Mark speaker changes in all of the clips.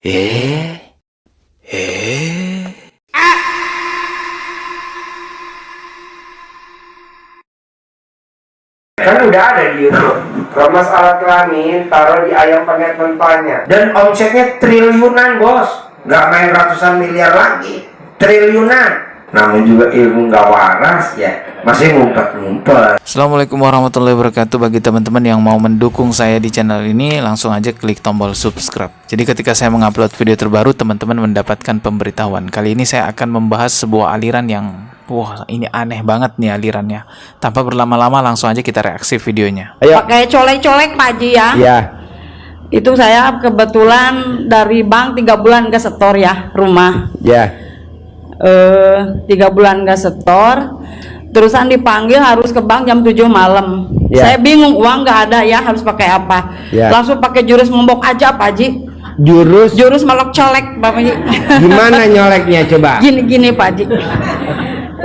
Speaker 1: Eh, eh.
Speaker 2: Kan udah ada di YouTube. Kemas alat kelamin taruh di ayam pakai tempatnya. Dan omsetnya triliunan, bos. Nggak main ratusan miliar lagi. Triliunan. Namanya juga ilmu nggak waras ya. Masih ngumpet-ngumpet.
Speaker 1: Assalamualaikum warahmatullahi wabarakatuh. Bagi teman-teman yang mau mendukung saya di channel ini, langsung aja klik tombol subscribe. Jadi ketika saya mengupload video terbaru, teman-teman mendapatkan pemberitahuan. Kali ini saya akan membahas sebuah aliran yang wah, ini aneh banget nih alirannya. Tanpa berlama-lama, langsung aja kita reaksi videonya.
Speaker 3: Pakai colek-colek Pak Haji ya.
Speaker 2: Iya.
Speaker 3: Itu saya kebetulan dari bank 3 bulan gak setor ya rumah.
Speaker 2: Ya.
Speaker 3: 3 bulan gak setor. Terusan dipanggil harus ke bank jam 7 malam.
Speaker 2: Ya.
Speaker 3: Saya bingung, uang gak ada ya, harus pakai apa?
Speaker 2: Ya.
Speaker 3: Langsung pakai jurus membok aja Pak Haji.
Speaker 2: Jurus
Speaker 3: Melok colek Pak Haji.
Speaker 2: gimana nyoleknya coba?
Speaker 3: Gini Pak Haji.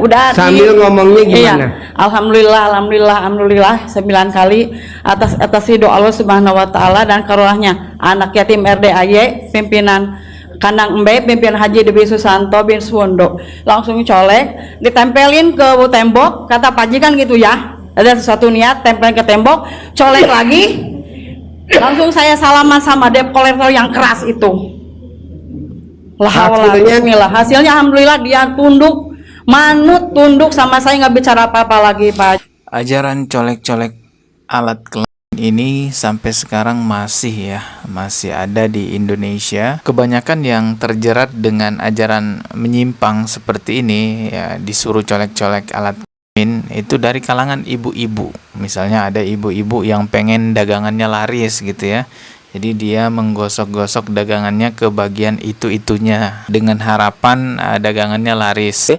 Speaker 3: Udah
Speaker 2: Sambil ngomongnya gimana?
Speaker 3: Iya, alhamdulillah 9 kali atas doa Allah Subhanahu wa taala dan karunia anak yatim RDAY pimpinan Kandang Embe, pimpinan Haji Dewi Susanto bin Suwondo. Langsung colek, ditempelin ke tembok, kata Pak Haji kan gitu ya. Ada sesuatu niat, tempelin ke tembok, colek lagi. Langsung saya salaman sama debt collector yang keras itu. Hasilnya alhamdulillah dia tunduk, manut, tunduk sama saya, nggak bicara apa-apa lagi Pak.
Speaker 1: Ajaran colek-colek alat kelamin ini sampai sekarang masih ada di Indonesia. Kebanyakan yang terjerat dengan ajaran menyimpang seperti ini ya, disuruh colek-colek alat kelamin itu dari kalangan ibu-ibu. Misalnya ada ibu-ibu yang pengen dagangannya laris gitu ya. Jadi dia menggosok-gosok dagangannya ke bagian itu-itunya dengan harapan dagangannya laris.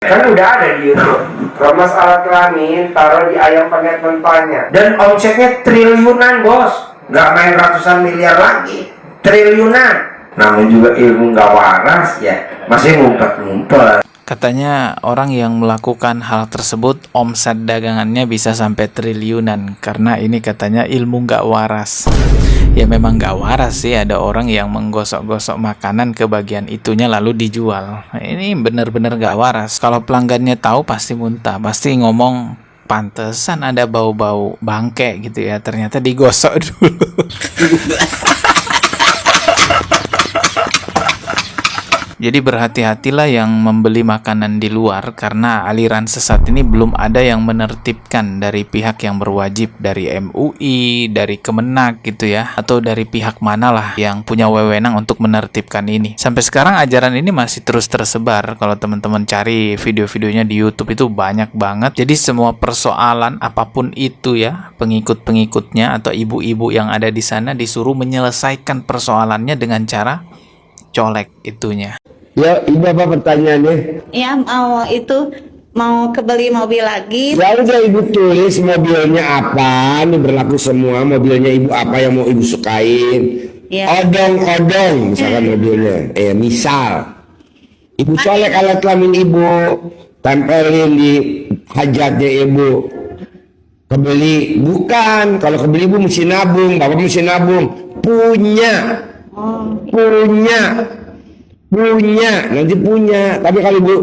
Speaker 2: Kan udah ada di YouTube. Kemas alat kelamin taruh di ayam pakai tempatnya. Dan omsetnya triliunan, bos. Nggak main ratusan miliar lagi. Triliunan. Namanya juga ilmu nggak waras ya. Masih ngumpet-ngumpet.
Speaker 1: Katanya orang yang melakukan hal tersebut omset dagangannya bisa sampai triliunan karena ini katanya ilmu nggak waras. Ya memang nggak waras sih, ada orang yang menggosok-gosok makanan ke bagian itunya lalu dijual. Ini bener-bener nggak waras. Kalau pelanggannya tahu pasti muntah, pasti ngomong pantesan ada bau-bau bangke gitu ya. Ternyata digosok dulu. Jadi berhati-hatilah yang membeli makanan di luar karena aliran sesat ini belum ada yang menertibkan dari pihak yang berwajib, dari MUI, dari Kemenak gitu ya, atau dari pihak manalah yang punya wewenang untuk menertibkan ini. Sampai sekarang ajaran ini masih terus tersebar. Kalau teman-teman cari video-videonya di YouTube itu banyak banget. Jadi semua persoalan apapun itu ya, pengikut-pengikutnya atau ibu-ibu yang ada di sana disuruh menyelesaikan persoalannya dengan cara colek itunya.
Speaker 2: Ya, ibu apa pertanyaannya?
Speaker 4: Ya mau kebeli mobil lagi.
Speaker 2: Ya udah ibu tulis mobilnya apa, ini berlaku semua. Mobilnya ibu apa yang mau ibu sukain?
Speaker 4: Ya.
Speaker 2: Odong-odong misalkan mobilnya. Misal ibu colek alat kelamin ibu, tempelin di hajatnya ibu. Kebeli bukan, kalau kebeli ibu mesti nabung, bapak mesti nabung. Punya, nanti punya. Tapi kalau ibu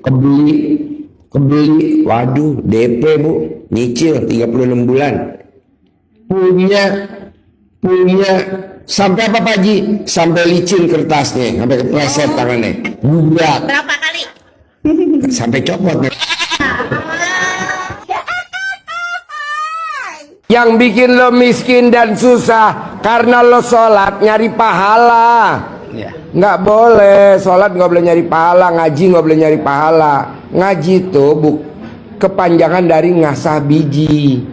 Speaker 2: kebeli, waduh, DP bu, nyicil 36 bulan. Punya, sampai apa Pak Haji? Sampai licin kertasnya, sampai kepleset tangannya, budak.
Speaker 4: Berapa kali?
Speaker 2: Sampai copot. Yang bikin lo miskin dan susah karena lo sholat nyari pahala. Nggak boleh sholat, nggak boleh nyari pahala. Ngaji nggak boleh nyari pahala. Ngaji itu kepanjangan dari ngasah biji.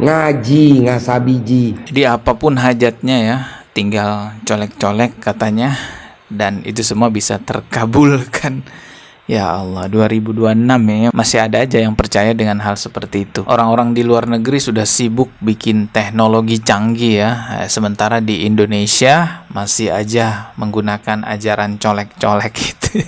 Speaker 2: Ngaji ngasah biji.
Speaker 1: Jadi apapun hajatnya ya, tinggal colek-colek katanya, dan itu semua bisa terkabulkan. Ya Allah, 2026 ya, masih ada aja yang percaya dengan hal seperti itu. Orang-orang di luar negeri sudah sibuk bikin teknologi canggih ya, sementara di Indonesia masih aja menggunakan ajaran colek-colek gitu.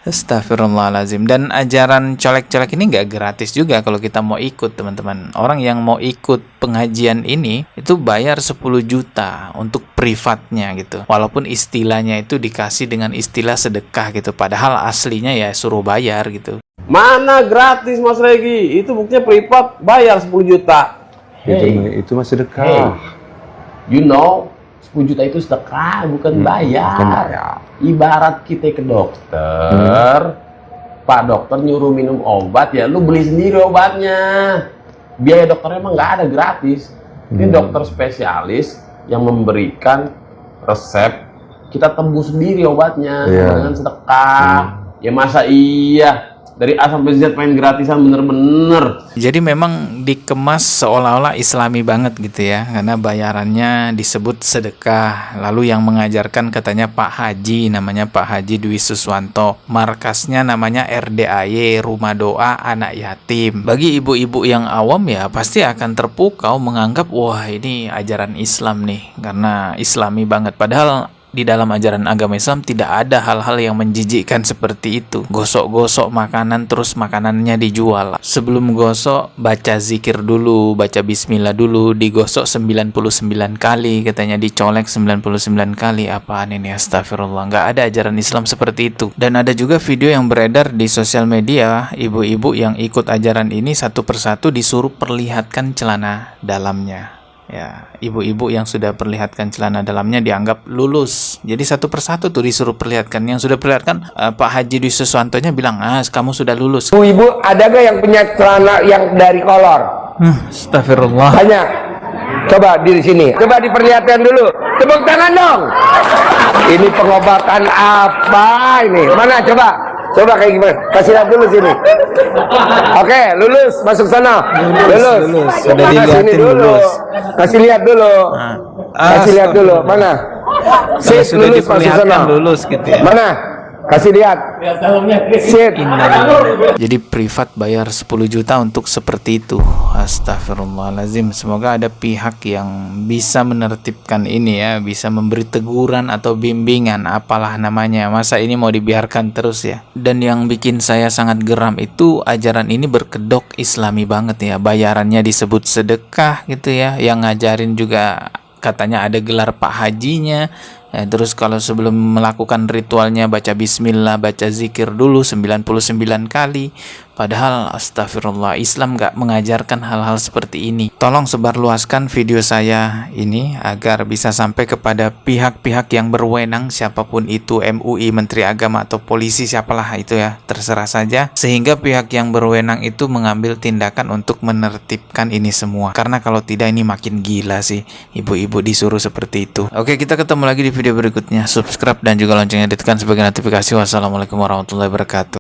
Speaker 1: Astagfirullahaladzim. Dan ajaran colek-colek ini nggak gratis juga kalau kita mau ikut, teman-teman. Orang yang mau ikut pengajian ini itu bayar 10 juta untuk privatnya gitu. Walaupun istilahnya itu dikasih dengan istilah sedekah gitu, padahal aslinya ya suruh bayar gitu.
Speaker 5: Mana gratis Mas Regi? Itu buktinya privat bayar 10 juta.
Speaker 6: Itu masih dekat.
Speaker 5: Hey, you know, 10 juta itu sedekah, bukan bayar. Ibarat kita ke dokter, Pak dokter nyuruh minum obat, ya lu beli sendiri obatnya. Biaya dokternya emang nggak ada gratis. Ini dokter spesialis yang memberikan resep, kita tembus sendiri obatnya dengan sedekah. Ya masa iya dari A sampai Z main gratisan, bener-bener.
Speaker 1: Jadi memang dikemas seolah-olah islami banget gitu ya, karena bayarannya disebut sedekah. Lalu yang mengajarkan katanya Pak Haji, namanya Pak Haji Dwi Suswanto. Markasnya namanya RDAY, Rumah Doa Anak Yatim. Bagi ibu-ibu yang awam ya pasti akan terpukau menganggap wah ini ajaran Islam nih, karena islami banget. Padahal di dalam ajaran agama Islam tidak ada hal-hal yang menjijikkan seperti itu. Gosok-gosok makanan terus makanannya dijual. Sebelum gosok baca zikir dulu, baca bismillah dulu, digosok 99 kali, katanya dicolek 99 kali. Apaan ini, astagfirullah. Nggak ada ajaran Islam seperti itu. Dan ada juga video yang beredar di sosial media, ibu-ibu yang ikut ajaran ini satu persatu disuruh perlihatkan celana dalamnya. Ya, ibu-ibu yang sudah perlihatkan celana dalamnya dianggap lulus. Jadi satu persatu tuh disuruh perlihatkan. Yang sudah perlihatkan Pak Haji Dwi Suswantonya bilang, kamu sudah lulus.
Speaker 2: Ibu, ada gak yang punya celana yang dari kolor?
Speaker 1: Astagfirullah.
Speaker 2: Banyak. Coba di sini. Coba diperlihatkan dulu. Tepuk tangan dong. Ini pengobatan apa ini? Mana coba? Coba kayak gimana? Kasih lihat dulu sini. Oke, lulus, masuk sana. Lulus.
Speaker 1: Sudah
Speaker 2: sini
Speaker 1: dilihatin
Speaker 2: dulu.
Speaker 1: lulus.
Speaker 2: Kasih lihat dulu. Kasih lihat dulu. Mana?
Speaker 1: Kalau sudah
Speaker 2: lulus, masuk sana.
Speaker 1: diperlihatkan lulus gitu ya.
Speaker 2: Mana? Kasih lihat. Sit.
Speaker 1: Jadi privat bayar 10 juta untuk seperti itu. Astagfirullahaladzim. Semoga ada pihak yang bisa menertibkan ini ya, bisa memberi teguran atau bimbingan, apalah namanya. Masa ini mau dibiarkan terus ya. Dan yang bikin saya sangat geram itu ajaran ini berkedok islami banget ya. Bayarannya disebut sedekah gitu ya. Yang ngajarin juga katanya ada gelar Pak Hajinya. Terus kalau sebelum melakukan ritualnya baca bismillah, baca zikir dulu 99 kali. Padahal astagfirullah, Islam gak mengajarkan hal-hal seperti ini. Tolong sebarluaskan video saya ini agar bisa sampai kepada pihak-pihak yang berwenang, siapapun itu, MUI, Menteri Agama atau polisi, siapalah itu ya, terserah saja. Sehingga pihak yang berwenang itu mengambil tindakan untuk menertibkan ini semua. Karena kalau tidak ini makin gila sih, ibu-ibu disuruh seperti itu. Oke, kita ketemu lagi di video berikutnya. Subscribe dan juga loncengnya ditekan sebagai notifikasi. Wassalamualaikum warahmatullahi wabarakatuh.